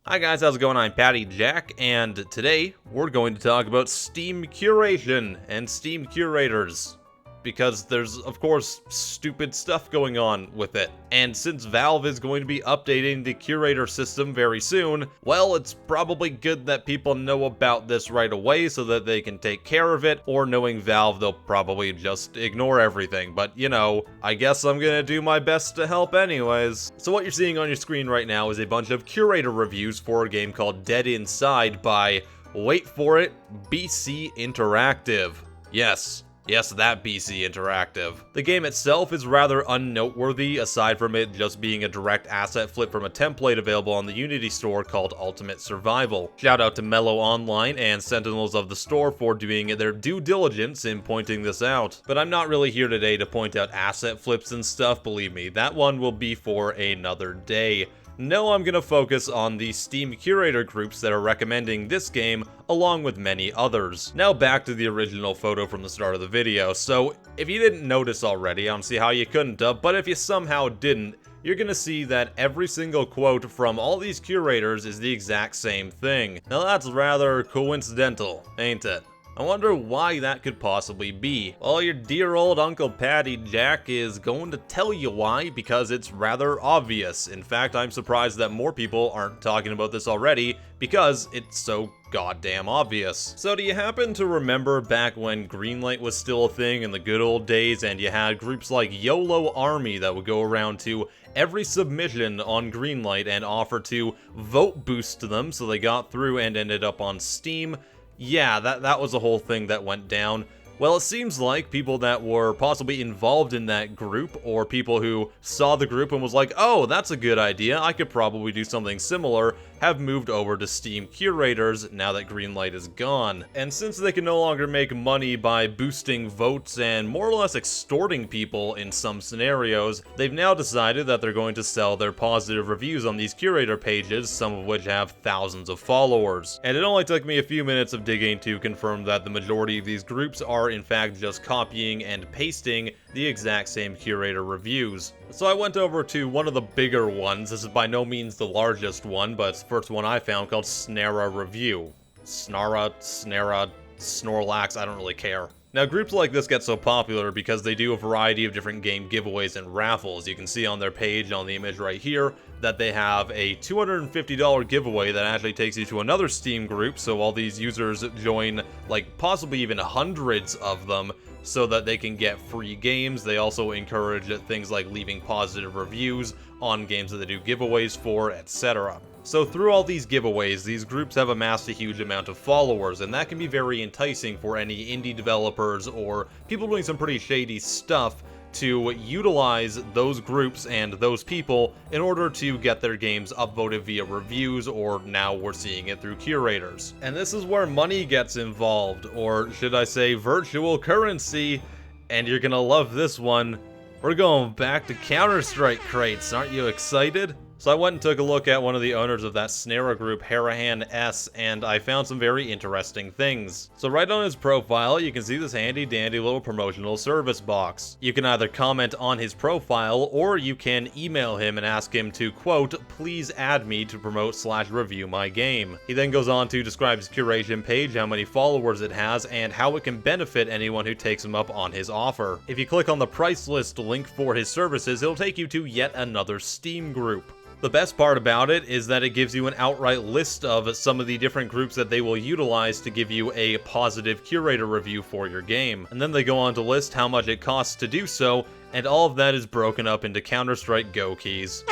Hi guys, how's it going? I'm IAmPattyJack, and today we're going to talk about Steam Curation and Steam Curators. Because there's, of course, stupid stuff going on with it. And since Valve is going to be updating the Curator system very soon, well, it's probably good that people know about this right away so that they can take care of it, or knowing Valve, they'll probably just ignore everything. But, you know, I guess I'm gonna do my best to help anyways. So what you're seeing on your screen right now is a bunch of Curator reviews for a game called Dead Inside by, wait for it, BC Interactive. Yes, that BC Interactive. The game itself is rather unnoteworthy, aside from it just being a direct asset flip from a template available on the Unity store called Ultimate Survival. Shout out to Mellow Online and Sentinels of The Store for doing their due diligence in pointing this out. But I'm not really here today to point out asset flips and stuff, believe me, that one will be for another day. No, I'm gonna focus on the Steam Curator groups that are recommending this game, along with many others. Now back to the original photo from the start of the video. So, if you didn't notice already, I don't see how you couldn't have, but if you somehow didn't, you're gonna see that every single quote from all these curators is the exact same thing. Now that's rather coincidental, ain't it? I wonder why that could possibly be. Well, your dear old Uncle IAmPattyJack is going to tell you why, because it's rather obvious. In fact, I'm surprised that more people aren't talking about this already, because it's so goddamn obvious. So do you happen to remember back when Greenlight was still a thing in the good old days, and you had groups like YOLO Army that would go around to every submission on Greenlight and offer to vote boost them so they got through and ended up on Steam? Yeah, that was a whole thing that went down. Well, it seems like people that were possibly involved in that group, or people who saw the group and was like, oh, that's a good idea, I could probably do something similar, have moved over to Steam Curators now that Greenlight is gone. And since they can no longer make money by boosting votes and more or less extorting people in some scenarios, they've now decided that they're going to sell their positive reviews on these Curator pages, some of which have thousands of followers. And it only took me a few minutes of digging to confirm that the majority of these groups are in fact just copying and pasting the exact same Curator reviews. So I went over to one of the bigger ones. This is by no means the largest one, but it's the first one I found, called Snara Review. Snara, Snorlax, I don't really care. Now, groups like this get so popular because they do a variety of different game giveaways and raffles. You can see on their page, on the image right here, that they have a $250 giveaway that actually takes you to another Steam group, so all these users join, like, possibly even hundreds of them, so that they can get free games. They also encourage things like leaving positive reviews on games that they do giveaways for, etc. So through all these giveaways, these groups have amassed a huge amount of followers, and that can be very enticing for any indie developers or people doing some pretty shady stuff to utilize those groups and those people in order to get their games upvoted via reviews, or now we're seeing it through curators. And this is where money gets involved, or should I say virtual currency, and you're gonna love this one. We're going back to Counter-Strike crates, aren't you excited? So I went and took a look at one of the owners of that Snara group, Harahan S, and I found some very interesting things. So right on his profile, you can see this handy dandy little promotional service box. You can either comment on his profile, or you can email him and ask him to, quote, please add me to promote/review my game. He then goes on to describe his curation page, how many followers it has, and how it can benefit anyone who takes him up on his offer. If you click on the price list link for his services, it'll take you to yet another Steam group. The best part about it is that it gives you an outright list of some of the different groups that they will utilize to give you a positive Curator review for your game. And then they go on to list how much it costs to do so, and all of that is broken up into Counter-Strike Go keys.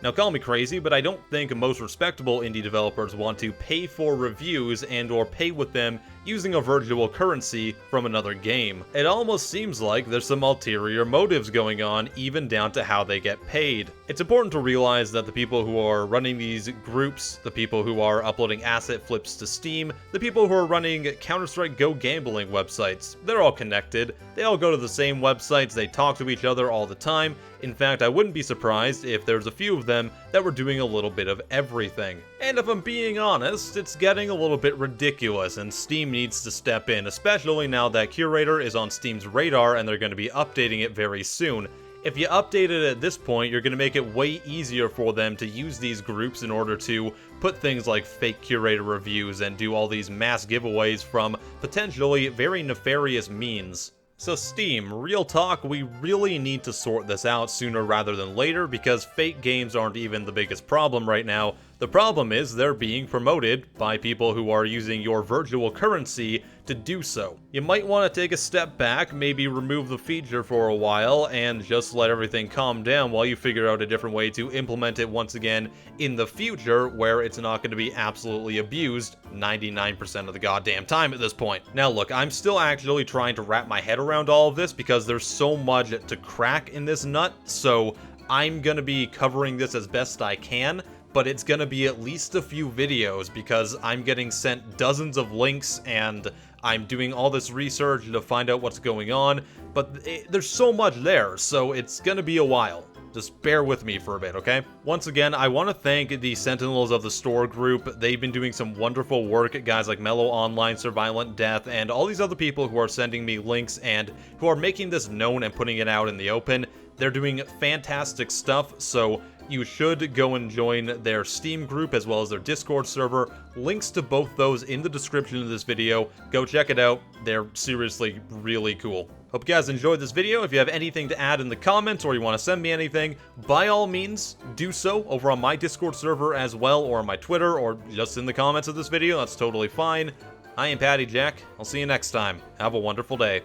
Now call me crazy, but I don't think most respectable indie developers want to pay for reviews and or pay with them using a virtual currency from another game. It almost seems like there's some ulterior motives going on, even down to how they get paid. It's important to realize that the people who are running these groups, the people who are uploading asset flips to Steam, the people who are running Counter-Strike Go gambling websites, they're all connected. They all go to the same websites, they talk to each other all the time. In fact, I wouldn't be surprised if there's a few of them that were doing a little bit of everything. And if I'm being honest, it's getting a little bit ridiculous, and Steam needs to step in, especially now that Curator is on Steam's radar and they're going to be updating it very soon. If you update it at this point, you're going to make it way easier for them to use these groups in order to put things like fake Curator reviews and do all these mass giveaways from potentially very nefarious means. So Steam, real talk, we really need to sort this out sooner rather than later because fake games aren't even the biggest problem right now. The problem is they're being promoted by people who are using your virtual currency to do so. You might want to take a step back, maybe remove the feature for a while, and just let everything calm down while you figure out a different way to implement it once again in the future where it's not going to be absolutely abused 99% of the goddamn time at this point. Now look, I'm still actually trying to wrap my head around all of this because there's so much to crack in this nut, so I'm going to be covering this as best I can, but it's gonna be at least a few videos because I'm getting sent dozens of links and I'm doing all this research to find out what's going on, but there's so much there, so it's gonna be a while. Just bear with me for a bit, okay? Once again, I want to thank the Sentinels of the Store group. They've been doing some wonderful work, guys like Mellow Online, Survivalent Death, and all these other people who are sending me links and who are making this known and putting it out in the open. They're doing fantastic stuff, so you should go and join their Steam group as well as their Discord server. Links to both those in the description of this video. Go check it out. They're seriously really cool. Hope you guys enjoyed this video. If you have anything to add in the comments or you want to send me anything, by all means, do so over on my Discord server as well, or on my Twitter, or just in the comments of this video. That's totally fine. I am PattyJack. I'll see you next time. Have a wonderful day.